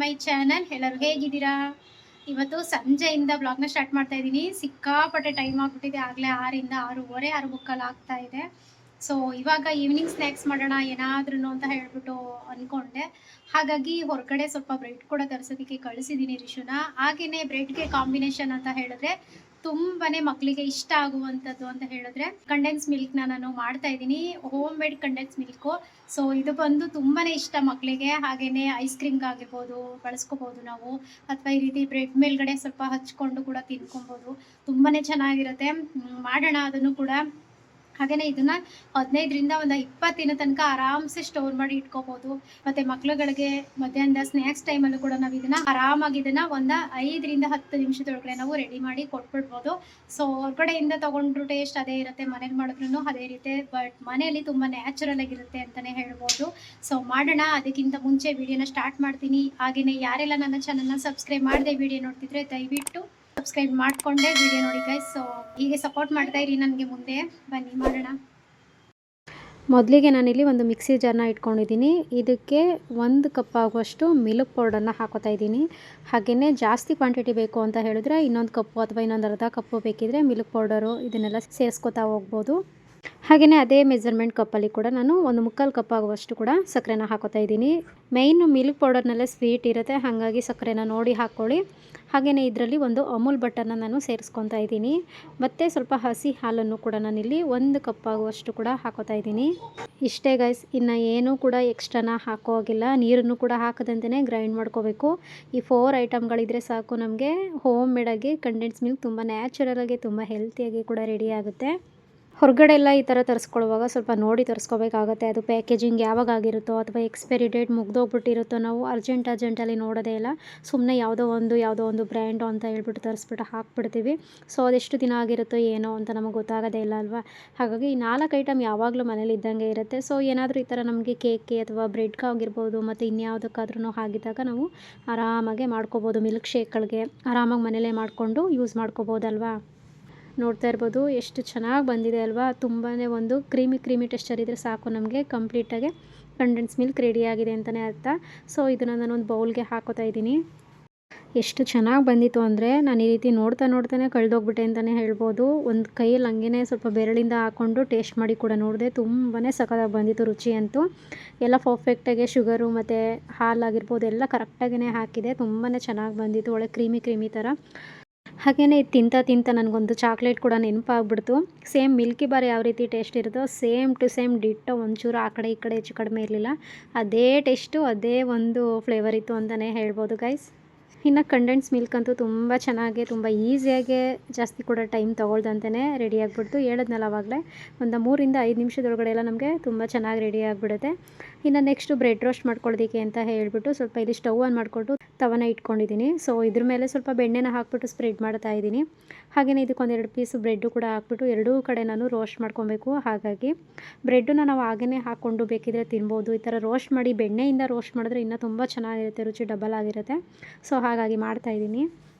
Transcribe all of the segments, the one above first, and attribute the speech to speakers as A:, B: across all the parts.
A: My channel. ಎಲ್ಲರೂ ಹೇಗಿದ್ದೀರಾ? ಇವತ್ತು ಸಂಜೆಯಿಂದ ಬ್ಲಾಗ್ನ ಸ್ಟಾರ್ಟ್ ಮಾಡ್ತಾ ಇದ್ದೀನಿ. ಸಿಕ್ಕಾಪಟ್ಟೆ ಟೈಮ್ ಆಗಿಬಿಟ್ಟಿದೆ. ಆಗಲೇ 6ರಿಂದ 6:30, 6:45 ಆಗ್ತಾ ಇದೆ. ಸೊ ಇವಾಗ ಈವ್ನಿಂಗ್ ಸ್ನ್ಯಾಕ್ಸ್ ಮಾಡೋಣ ಏನಾದ್ರೂ ಅಂತ ಹೇಳ್ಬಿಟ್ಟು ಅಂದ್ಕೊಂಡೆ. ಹಾಗಾಗಿ ಹೊರಗಡೆ ಸ್ವಲ್ಪ ಬ್ರೆಡ್ ಕೂಡ ತರಿಸೋದಕ್ಕೆ ಕಳಿಸಿದ್ದೀನಿ ರಿಶುನ. ಹಾಗೆಯೇ ಬ್ರೆಡ್ಗೆ ಕಾಂಬಿನೇಷನ್ ಅಂತ ಹೇಳಿದ್ರೆ ತುಂಬಾನೇ ಮಕ್ಕಳಿಗೆ ಇಷ್ಟ ಆಗುವಂಥದ್ದು ಅಂತ ಹೇಳಿದ್ರೆ ಕಂಡೆನ್ಸ್ ಮಿಲ್ಕ್ನ ನಾನು ಮಾಡ್ತಾ ಇದ್ದೀನಿ. Home made condense milk. So ಇದು ಬಂದು ತುಂಬಾನೇ ಇಷ್ಟ ಮಕ್ಕಳಿಗೆ. ಹಾಗೆಯೇ ಐಸ್ ಕ್ರೀಮ್ಗೆ ಆಗಿರ್ಬೋದು ಬಳಸ್ಕೋಬೋದು ನಾವು, ಅಥವಾ ಈ ರೀತಿ ಬ್ರೆಡ್ ಮೇಲ್ಗಡೆ ಸ್ವಲ್ಪ ಹಚ್ಕೊಂಡು ಕೂಡ ತಿನ್ಕೊಬೋದು. ತುಂಬಾನೇ ಚೆನ್ನಾಗಿರುತ್ತೆ. ಮಾಡೋಣ ಅದನ್ನು ಕೂಡ. ಹಾಗೆಯೇ ಇದನ್ನ 15ರಿಂದ ಒಂದು 20 ದಿನ ತನಕ ಆರಾಮ್ಸೆ ಸ್ಟೋರ್ ಮಾಡಿ ಇಟ್ಕೋಬಹುದು. ಮತ್ತೆ ಮಕ್ಳುಗಳಿಗೆ ಮಧ್ಯಾಹ್ನದ ಸ್ನ್ಯಾಕ್ಸ್ ಟೈಮಲ್ಲೂ ಕೂಡ ನಾವು ಇದನ್ನ ಆರಾಮಾಗಿ ಒಂದು 5ರಿಂದ 10 ನಿಮಿಷದೊಳಗಡೆ ನಾವು ರೆಡಿ ಮಾಡಿ ಕೊಟ್ಬಿಡ್ಬೋದು. ಸೊ ಹೊರಗಡೆಯಿಂದ ತಗೊಂಡ್ರು ಟೇಸ್ಟ್ ಅದೇ ಇರುತ್ತೆ, ಮನೇಲಿ ಮಾಡಿದ್ರು ಅದೇ ಇರುತ್ತೆ. ಬಟ್ ಮನೆಯಲ್ಲಿ ತುಂಬ ನ್ಯಾಚುರಲ್ ಆಗಿರುತ್ತೆ ಅಂತಲೇ ಹೇಳ್ಬೋದು. ಸೊ ಮಾಡೋಣ. ಅದಕ್ಕಿಂತ ಮುಂಚೆ ವಿಡಿಯೋನ ಸ್ಟಾರ್ಟ್ ಮಾಡ್ತೀನಿ. ಹಾಗೆಯೇ ಯಾರೆಲ್ಲ ನನ್ನ ಚಾನಲ್ನ ಸಬ್ಸ್ಕ್ರೈಬ್ ಮಾಡದೆ ವಿಡಿಯೋ ನೋಡ್ತಿದ್ರೆ ದಯವಿಟ್ಟು ಸಬ್ಸ್ಕ್ರೈಬ್ ಮಾಡಿಕೊಂಡೆ ವಿಡಿಯೋ ನೋಡಿ ಗೈಸ್. ಸೊ ಹೀಗೆ ಸಪೋರ್ಟ್ ಮಾಡ್ತಾ ಇರಿ ನನಗೆ. ಮುಂದೆ ಬನ್ನಿ ಮಾಡೋಣ.
B: ಮೊದಲಿಗೆ ನಾನಿಲ್ಲಿ ಒಂದು ಮಿಕ್ಸಿ ಜಾರ್ನ ಇಟ್ಕೊಂಡಿದ್ದೀನಿ. ಇದಕ್ಕೆ 1 ಕಪ್ ಆಗುವಷ್ಟು ಮಿಲ್ಕ್ ಪೌಡರ್ನ ಹಾಕೋತಾ ಇದ್ದೀನಿ. ಹಾಗೆಯೇ ಜಾಸ್ತಿ ಕ್ವಾಂಟಿಟಿ ಬೇಕು ಅಂತ ಹೇಳಿದ್ರೆ ಇನ್ನೊಂದು ಕಪ್ಪು ಅಥವಾ ಇನ್ನೊಂದು ಅರ್ಧ ಕಪ್ಪು ಬೇಕಿದ್ರೆ ಮಿಲ್ಕ್ ಪೌಡರು ಇದನ್ನೆಲ್ಲ ಸೇರಿಸ್ಕೊತಾ ಹೋಗ್ಬೋದು. ಹಾಗೆಯೇ ಅದೇ ಮೆಜರ್ಮೆಂಟ್ ಕಪ್ಪಲ್ಲಿ ಕೂಡ ನಾನು 1/4 ಕಪ್ ಆಗುವಷ್ಟು ಕೂಡ ಸಕ್ಕರೆನ ಹಾಕೋತಾ ಇದ್ದೀನಿ. ಮೇಯ್ನು ಮಿಲ್ಕ್ ಪೌಡರ್ನಲ್ಲೇ ಸ್ವೀಟ್ ಇರುತ್ತೆ, ಹಾಗಾಗಿ ಸಕ್ಕರೆನ ನೋಡಿ ಹಾಕ್ಕೊಳ್ಳಿ. ಹಾಗೆಯೇ ಇದರಲ್ಲಿ ಒಂದು ಅಮೂಲ್ ಬಟರ್ನ ನಾನು ಸೇರಿಸ್ಕೊತಾ ಇದ್ದೀನಿ. ಮತ್ತು ಸ್ವಲ್ಪ ಹಸಿ ಹಾಲನ್ನು ಕೂಡ ನಾನಿಲ್ಲಿ 1 ಕಪ್ ಆಗುವಷ್ಟು ಕೂಡ ಹಾಕೋತಾ ಇದ್ದೀನಿ. ಇಷ್ಟೇ ಗೈಸ್, ಇನ್ನು ಏನೂ ಕೂಡ ಎಕ್ಸ್ಟ್ರಾನ ಹಾಕೋಗಿಲ್ಲ. ನೀರನ್ನು ಕೂಡ ಹಾಕದಂತೆಯೇ ಗ್ರೈಂಡ್ ಮಾಡ್ಕೋಬೇಕು. ಈ 4 ಐಟಮ್ಗಳಿದ್ರೆ ಸಾಕು ನಮಗೆ ಹೋಮ್ ಮೇಡಾಗಿ ಕಂಡೆನ್ಸ್ ಮಿಲ್ಕ್ ತುಂಬ ನ್ಯಾಚುರಲಾಗಿ ತುಂಬ ಹೆಲ್ತಿಯಾಗಿ ಕೂಡ ರೆಡಿ ಆಗುತ್ತೆ. ಹೊರಗಡೆ ಎಲ್ಲ ಈ ಥರ ತರಿಸ್ಕೊಳ್ಳುವಾಗ ಸ್ವಲ್ಪ ನೋಡಿ ತರಿಸ್ಕೋಬೇಕಾಗತ್ತೆ. ಅದು ಪ್ಯಾಕೇಜಿಂಗ್ ಯಾವಾಗ ಆಗಿರುತ್ತೋ ಅಥವಾ ಎಕ್ಸ್ಪೈರಿ ಡೇಟ್ ಮುಗ್ದೋಗ್ಬಿಟ್ಟಿರುತ್ತೋ ನಾವು ಅರ್ಜೆಂಟಲ್ಲಿ ನೋಡೋದೇ ಇಲ್ಲ. ಸುಮ್ಮನೆ ಯಾವುದೋ ಒಂದು ಬ್ರ್ಯಾಂಡು ಅಂತ ಹೇಳ್ಬಿಟ್ಟು ತರಿಸ್ಬಿಟ್ಟು ಹಾಕ್ಬಿಡ್ತೀವಿ. ಸೊ ಅದೆಷ್ಟು ದಿನ ಆಗಿರುತ್ತೋ ಏನೋ ಅಂತ ನಮಗೆ ಗೊತ್ತಾಗೋದೇ ಇಲ್ಲ ಅಲ್ವಾ. ಹಾಗಾಗಿ ಈ 4 ಐಟಮ್ ಯಾವಾಗಲೂ ಮನೇಲಿ ಇದ್ದಂಗೆ ಇರುತ್ತೆ. ಸೊ ಏನಾದರೂ ಈ ಥರ ನಮಗೆ ಕೇಕ್ಗೆ ಅಥವಾ ಬ್ರೆಡ್ಗೆ ಆಗಿರ್ಬೋದು ಮತ್ತು ಇನ್ಯಾವುದಕ್ಕಾದ್ರೂ ಆಗಿದ್ದಾಗ ನಾವು ಆರಾಮಾಗೆ ಮಾಡ್ಕೋಬೋದು. ಮಿಲ್ಕ್ ಶೇಕ್ಗಳಿಗೆ ಆರಾಮಾಗಿ ಮನೇಲೇ ಮಾಡಿಕೊಂಡು ಯೂಸ್ ಮಾಡ್ಕೋಬೋದಲ್ವಾ. ನೋಡ್ತಾ ಇರ್ಬೋದು ಎಷ್ಟು ಚೆನ್ನಾಗಿ ಬಂದಿದೆ ಅಲ್ವಾ. ತುಂಬಾ ಒಂದು ಕ್ರೀಮಿ ಟೆಕ್ಸ್ಚರ್ ಇದ್ದರೆ ಸಾಕು ನಮಗೆ ಕಂಪ್ಲೀಟಾಗಿ ಕಂಡೆನ್ಸ್ ಮಿಲ್ಕ್ ರೆಡಿಯಾಗಿದೆ ಅಂತಲೇ ಅರ್ಥ. ಸೊ ಇದನ್ನು ನಾನೊಂದು ಬೌಲ್ಗೆ ಹಾಕೋತಾ ಇದ್ದೀನಿ. ಎಷ್ಟು ಚೆನ್ನಾಗಿ ಬಂದಿತ್ತು ಅಂದರೆ ನಾನು ಈ ರೀತಿ ನೋಡ್ತಾನೆ ಕಳೆದೋಗ್ಬಿಟ್ಟೆ ಅಂತಲೇ ಹೇಳ್ಬೋದು. ಒಂದು ಕೈಯಲ್ಲಿ ಹಂಗೇ ಸ್ವಲ್ಪ ಬೆರಳಿಂದ ಹಾಕ್ಕೊಂಡು ಟೇಸ್ಟ್ ಮಾಡಿ ಕೂಡ ನೋಡಿದೆ. ತುಂಬಾ ಸಖತ್ತಾಗಿ ಬಂದಿತ್ತು ರುಚಿ ಅಂತೂ. ಎಲ್ಲ ಪರ್ಫೆಕ್ಟಾಗಿ ಶುಗರು ಮತ್ತು ಹಾಲಾಗಿರ್ಬೋದು ಎಲ್ಲ ಕರೆಕ್ಟಾಗೇ ಹಾಕಿದೆ. ತುಂಬಾ ಚೆನ್ನಾಗಿ ಬಂದಿತ್ತು, ಒಳ್ಳೆ ಕ್ರೀಮಿ ಥರ. ಹಾಗೆಯೇ ಇದು ತಿಂತ ನನಗೊಂದು ಚಾಕ್ಲೇಟ್ ಕೂಡ ನೆನಪಾಗ್ಬಿಡ್ತು. ಸೇಮ್ ಮಿಲ್ಕಿ ಬಾರ್ ಯಾವ ರೀತಿ ಟೇಸ್ಟ್ ಇರುತ್ತೋ ಸೇಮ್ ಟು ಸೇಮ್ ಡಿಟ್ಟೋ, ಒಂಚೂರು ಆ ಕಡೆ ಈ ಕಡೆ ಹೆಚ್ಚು ಕಡಿಮೆ ಇರಲಿಲ್ಲ. ಅದೇ ಟೇಸ್ಟು, ಅದೇ ಒಂದು ಫ್ಲೇವರ್ ಇತ್ತು ಅಂತಲೇ ಹೇಳ್ಬೋದು ಗೈಸ್. ಇನ್ನು ಕಂಡೆನ್ಸ್ ಮಿಲ್ಕ್ ಅಂತೂ ತುಂಬ ಚೆನ್ನಾಗಿ ತುಂಬ ಈಸಿಯಾಗೆ ಜಾಸ್ತಿ ಕೂಡ ಟೈಮ್ ತೊಗೊಳ್ದಂತೆಯೇ ರೆಡಿ ಆಗಿಬಿಡ್ತು. ಹೇಳಿದ್ನಲ್ಲ ಆವಾಗಲೇ ಒಂದು 3ರಿಂದ 5 ನಿಮಿಷದೊಳಗಡೆ ಎಲ್ಲ ನಮಗೆ ತುಂಬ ಚೆನ್ನಾಗಿ ರೆಡಿ ಆಗಿಬಿಡುತ್ತೆ. ಇನ್ನು ನೆಕ್ಸ್ಟು ಬ್ರೆಡ್ ರೋಸ್ಟ್ ಮಾಡ್ಕೊಳ್ಳೋದಕ್ಕೆ ಅಂತ ಹೇಳ್ಬಿಟ್ಟು ಸ್ವಲ್ಪ ಇಲ್ಲಿ ಸ್ಟವ್ ಆನ್ ಮಾಡಿಕೊಂಡು ತವನ ಇಟ್ಕೊಂಡಿದ್ದೀನಿ. ಸೊ ಇದ್ರ ಮೇಲೆ ಸ್ವಲ್ಪ ಬೆಣ್ಣೆನ ಹಾಕ್ಬಿಟ್ಟು ಸ್ಪ್ರೆಡ್ ಮಾಡ್ತಾ ಇದ್ದೀನಿ. ಹಾಗೆಯೇ ಇದಕ್ಕೊಂದೆರಡು ಪೀಸು ಬ್ರೆಡ್ಡು ಕೂಡ ಹಾಕ್ಬಿಟ್ಟು ಎರಡೂ ಕಡೆ ನಾನು ರೋಸ್ಟ್ ಮಾಡ್ಕೊಬೇಕು. ಹಾಗಾಗಿ ಬ್ರೆಡ್ಡನ್ನ ನಾವು ಹಾಗೇ ಹಾಕ್ಕೊಂಡು ಬೇಕಿದ್ರೆ ತಿನ್ಬೋದು. ಈ ಥರ ರೋಸ್ಟ್ ಮಾಡಿ ಬೆಣ್ಣೆಯಿಂದ ರೋಸ್ಟ್ ಮಾಡಿದ್ರೆ ಇನ್ನೂ ತುಂಬ ಚೆನ್ನಾಗಿರುತ್ತೆ, ರುಚಿ ಡಬಲ್ ಆಗಿರುತ್ತೆ. ಸೊ ಹಾಗಾಗಿ ಮಾಡ್ತಾಯಿದ್ದೀನಿ.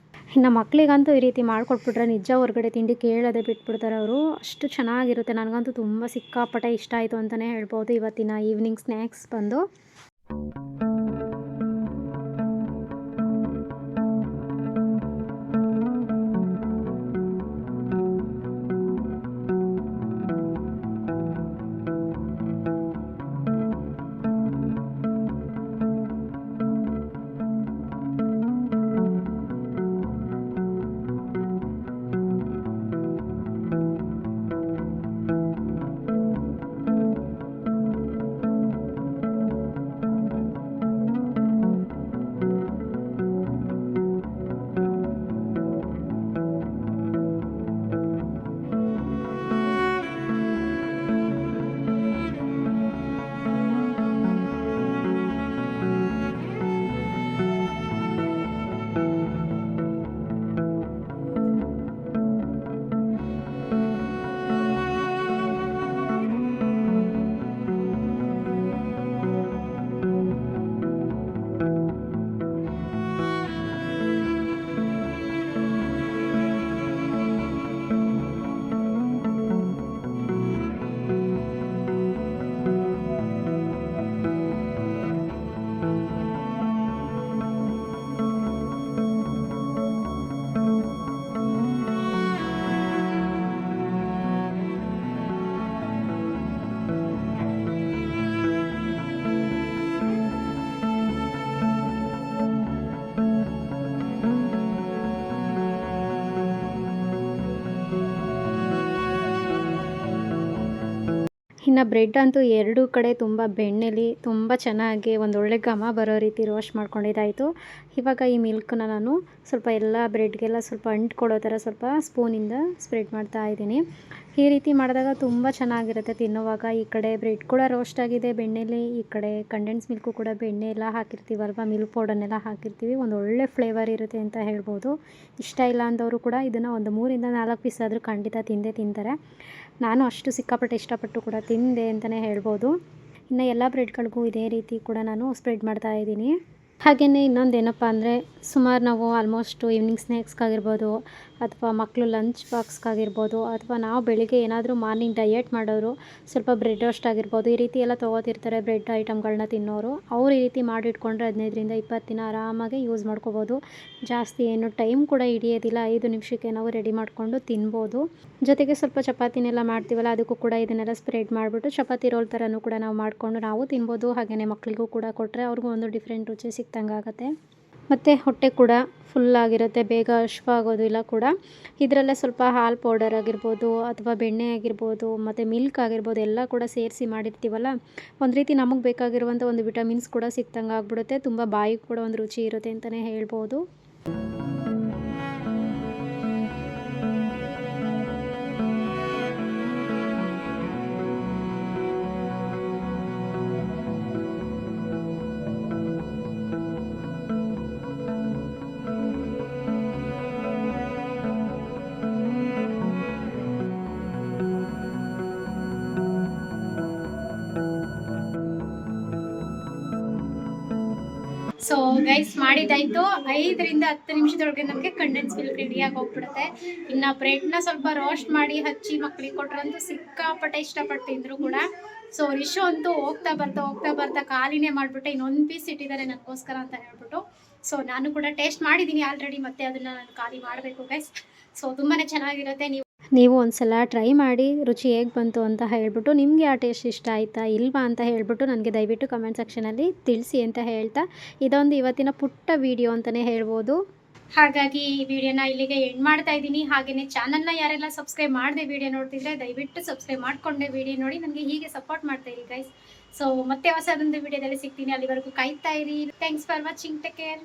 B: ಇನ್ನು ಮಕ್ಕಳಿಗಂತೂ ಈ ರೀತಿ ಮಾಡಿಕೊಟ್ಬಿಟ್ರೆ ನಿಜ ಹೊರಗಡೆ ತಿಂಡಿ ಕೇಳೋದೇ ಬಿಟ್ಬಿಡ್ತಾರೆ ಅವರು. ಅಷ್ಟು ಚೆನ್ನಾಗಿರುತ್ತೆ. ನನಗಂತೂ ತುಂಬ ಸಿಕ್ಕಾಪಟ್ಟೆ ಇಷ್ಟ ಆಯಿತು ಅಂತಲೇ ಹೇಳ್ಬೋದು ಇವತ್ತಿನ ಈವ್ನಿಂಗ್ ಸ್ನ್ಯಾಕ್ಸ್ ಬಂದು. ಇನ್ನು ಬ್ರೆಡ್ ಅಂತೂ ಎರಡೂ ಕಡೆ ತುಂಬ ಬೆಣ್ಣೆಲಿ ತುಂಬ ಚೆನ್ನಾಗಿ ಒಂದೊಳ್ಳೆ ಘಮ ಬರೋ ರೀತಿ ರೋಸ್ಟ್ ಮಾಡ್ಕೊಂಡಿದ್ದಾಯಿತು. ಇವಾಗ ಈ ಮಿಲ್ಕನ್ನ ನಾನು ಸ್ವಲ್ಪ ಎಲ್ಲ ಬ್ರೆಡ್ಗೆಲ್ಲ ಸ್ವಲ್ಪ ಅಂಟ್ಕೊಡೋ ಥರ ಸ್ವಲ್ಪ ಸ್ಪೂನಿಂದ ಸ್ಪ್ರೆಡ್ ಮಾಡ್ತಾ ಇದ್ದೀನಿ. ಈ ರೀತಿ ಮಾಡಿದಾಗ ತುಂಬ ಚೆನ್ನಾಗಿರುತ್ತೆ ತಿನ್ನುವಾಗ. ಈ ಕಡೆ ಬ್ರೆಡ್ ಕೂಡ ರೋಸ್ಟ್ ಆಗಿದೆ ಬೆಣ್ಣೆಲಿ, ಈ ಕಡೆ ಕಂಡೆನ್ಸ್ ಮಿಲ್ಕು ಕೂಡ ಬೆಣ್ಣೆ ಎಲ್ಲ ಹಾಕಿರ್ತೀವಲ್ವ, ಮಿಲ್ಕ್ ಪೌಡರ್ನೆಲ್ಲ ಹಾಕಿರ್ತೀವಿ, ಒಂದು ಒಳ್ಳೆ ಫ್ಲೇವರ್ ಇರುತ್ತೆ ಅಂತ ಹೇಳ್ಬೋದು. ಇಷ್ಟ ಇಲ್ಲ ಅಂದವರು ಕೂಡ ಇದನ್ನು ಒಂದು 3-4 ಪೀಸ್ ಆದರೂ ಖಂಡಿತ ತಿಂತಾರೆ. ನಾನು ಅಷ್ಟು ಸಿಕ್ಕಾಪಟ್ಟೆ ಇಷ್ಟಪಟ್ಟು ಕೂಡ ತಿಂದೆ ಅಂತಲೇ ಹೇಳ್ಬೋದು. ಇನ್ನು ಎಲ್ಲ ಬ್ರೆಡ್ಗಳಿಗೂ ಇದೇ ರೀತಿ ಕೂಡ ನಾನು ಸ್ಪ್ರೆಡ್ ಮಾಡ್ತಾ ಇದ್ದೀನಿ. ಹಾಗೆಯೇ ಇನ್ನೊಂದು ಏನಪ್ಪ ಅಂದರೆ, ಸುಮಾರು ನಾವು ಆಲ್ಮೋಸ್ಟ್ ಈವ್ನಿಂಗ್ ಸ್ನ್ಯಾಕ್ಸ್ಗಾಗಿರ್ಬೋದು ಅಥವಾ ಮಕ್ಕಳು ಲಂಚ್ ಬಾಕ್ಸ್ಗಾಗಿರ್ಬೋದು ಅಥವಾ ನಾವು ಬೆಳಿಗ್ಗೆ ಏನಾದರೂ ಮಾರ್ನಿಂಗ್ ಡಯಟ್ ಮಾಡೋರು ಸ್ವಲ್ಪ ಬ್ರೆಡ್ ರೋಸ್ಟ್ ಆಗಿರ್ಬೋದು, ಈ ರೀತಿ ಎಲ್ಲ ತೊಗೋತಿರ್ತಾರೆ ಬ್ರೆಡ್ ಐಟಮ್ಗಳನ್ನ ತಿನ್ನೋರು. ಅವ್ರು ಈ ರೀತಿ ಮಾಡಿಟ್ಕೊಂಡ್ರೆ 15-20 ದಿನ ಆರಾಮಾಗಿ ಯೂಸ್ ಮಾಡ್ಕೋಬೋದು. ಜಾಸ್ತಿ ಏನು ಟೈಮ್ ಕೂಡ ಹಿಡಿಯೋದಿಲ್ಲ, 5 ನಿಮಿಷಕ್ಕೆ ನಾವು ರೆಡಿ ಮಾಡಿಕೊಂಡು ತಿನ್ಬೋದು. ಜೊತೆಗೆ ಸ್ವಲ್ಪ ಚಪಾತಿನೆಲ್ಲ ಮಾಡ್ತೀವಲ್ಲ, ಅದಕ್ಕೂ ಕೂಡ ಇದನ್ನೆಲ್ಲ ಸ್ಪ್ರೆಡ್ ಮಾಡಿಬಿಟ್ಟು ಚಪಾತಿ ರೋಲ್ ಥರನೂ ಕೂಡ ನಾವು ಮಾಡಿಕೊಂಡು ನಾವು ತಿನ್ಬೋದು. ಹಾಗೆಯೇ ಮಕ್ಕಳಿಗೂ ಕೂಡ ಕೊಟ್ಟರೆ ಅವ್ರಿಗೂ ಒಂದು ಡಿಫ್ರೆಂಟ್ ರುಚಿ ಸಿಕ್ತಂಗೆ ಆಗುತ್ತೆ. ಮತ್ತು ಹೊಟ್ಟೆ ಕೂಡ ಫುಲ್ಲಾಗಿರುತ್ತೆ, ಬೇಗ ಹಶ್ವಾಗೋದಿಲ್ಲ ಕೂಡ. ಇದರಲ್ಲೇ ಸ್ವಲ್ಪ ಹಾಲು ಪೌಡರ್ ಆಗಿರ್ಬೋದು ಅಥವಾ ಬೆಣ್ಣೆ ಆಗಿರ್ಬೋದು ಮತ್ತು ಮಿಲ್ಕ್ ಆಗಿರ್ಬೋದು ಎಲ್ಲ ಕೂಡ ಸೇರಿಸಿ ಮಾಡಿರ್ತೀವಲ್ಲ, ಒಂದು ರೀತಿ ನಮಗೆ ಬೇಕಾಗಿರುವಂಥ ಒಂದು ವಿಟಮಿನ್ಸ್ ಕೂಡ ಸಿಕ್ತಂಗೆ ಆಗಿಬಿಡುತ್ತೆ. ತುಂಬ ಬಾಯಿಗೆ ಕೂಡ ಒಂದು ರುಚಿ ಇರುತ್ತೆ ಅಂತಲೇ ಹೇಳ್ಬೋದು.
A: So guys, ಮಾಡಿದ್ದಾಯಿತು. 5-10 ನಿಮಿಷದೊಳಗೆ ನಮಗೆ ಕಂಡೆನ್ಸ್ ಮಿಲ್ಕ್ ರೆಡಿಯಾಗಿ ಹೋಗ್ಬಿಡುತ್ತೆ. ಇನ್ನು ಬ್ರೆಡ್ನ ಸ್ವಲ್ಪ ರೋಸ್ಟ್ ಮಾಡಿ ಹಚ್ಚಿ ಮಕ್ಳಿಗೆ ಕೊಟ್ರಂತೂ ಸಿಕ್ಕಾಪಟ್ಟೆ ಇಷ್ಟಪಟ್ಟು ತಿಂದರು ಕೂಡ. ಸೊ ರಿಶು ಅಂತೂ ಹೋಗ್ತಾ ಬರ್ತಾ ಖಾಲಿನೇ ಮಾಡಿಬಿಟ್ಟೆ. ಇನ್ನೊಂದು ಪೀಸ್ ಇಟ್ಟಿದ್ದಾರೆ ನನಗೋಸ್ಕರ ಅಂತ ಹೇಳ್ಬಿಟ್ಟು. ಸೊ ನಾನು ಕೂಡ ಟೇಸ್ಟ್ ಮಾಡಿದ್ದೀನಿ ಆಲ್ರೆಡಿ, ಮತ್ತೆ ಅದನ್ನು ನಾನು ಖಾಲಿ ಮಾಡಬೇಕು ಗೈಸ್. ಸೊ ತುಂಬಾ ಚೆನ್ನಾಗಿರುತ್ತೆ.
B: ನೀವು ಒಂದು ಸಲ ಟ್ರೈ ಮಾಡಿ ರುಚಿ ಹೇಗೆ ಬಂತು ಅಂತ ಹೇಳ್ಬಿಟ್ಟು, ನಿಮಗೆ ಆ ಟೇಸ್ಟ್ ಇಷ್ಟ ಆಯಿತಾ ಇಲ್ವಾ ಅಂತ ಹೇಳ್ಬಿಟ್ಟು ನನಗೆ ದಯವಿಟ್ಟು ಕಮೆಂಟ್ ಸೆಕ್ಷನಲ್ಲಿ ತಿಳಿಸಿ ಅಂತ ಹೇಳ್ತಾ, ಇದೊಂದು ಇವತ್ತಿನ ಪುಟ್ಟ ವಿಡಿಯೋ ಅಂತಲೇ ಹೇಳ್ಬೋದು.
A: ಹಾಗಾಗಿ ಈ ವಿಡಿಯೋನ ಇಲ್ಲಿಗೆ ಎಂಡ್ ಮಾಡ್ತಾ ಇದ್ದೀನಿ. ಹಾಗೆಯೇ ಚಾನಲ್ನ ಯಾರೆಲ್ಲ ಸಬ್ಸ್ಕ್ರೈಬ್ ಮಾಡದೆ ವಿಡಿಯೋ ನೋಡ್ತಿದ್ರೆ ದಯವಿಟ್ಟು ಸಬ್ಸ್ಕ್ರೈಬ್ ಮಾಡಿಕೊಂಡೆ ವಿಡಿಯೋ ನೋಡಿ ನನಗೆ ಹೀಗೆ ಸಪೋರ್ಟ್ ಮಾಡ್ತಾ ಇರಿ ಗೈಸ್. ಸೊ ಮತ್ತೆ ಹೊಸದೊಂದು ವಿಡಿಯೋದಲ್ಲಿ ಸಿಗ್ತೀನಿ. ಅಲ್ಲಿವರೆಗೂ ಕಾಯ್ತಾ ಇರಿ. Thanks for watching. Take care.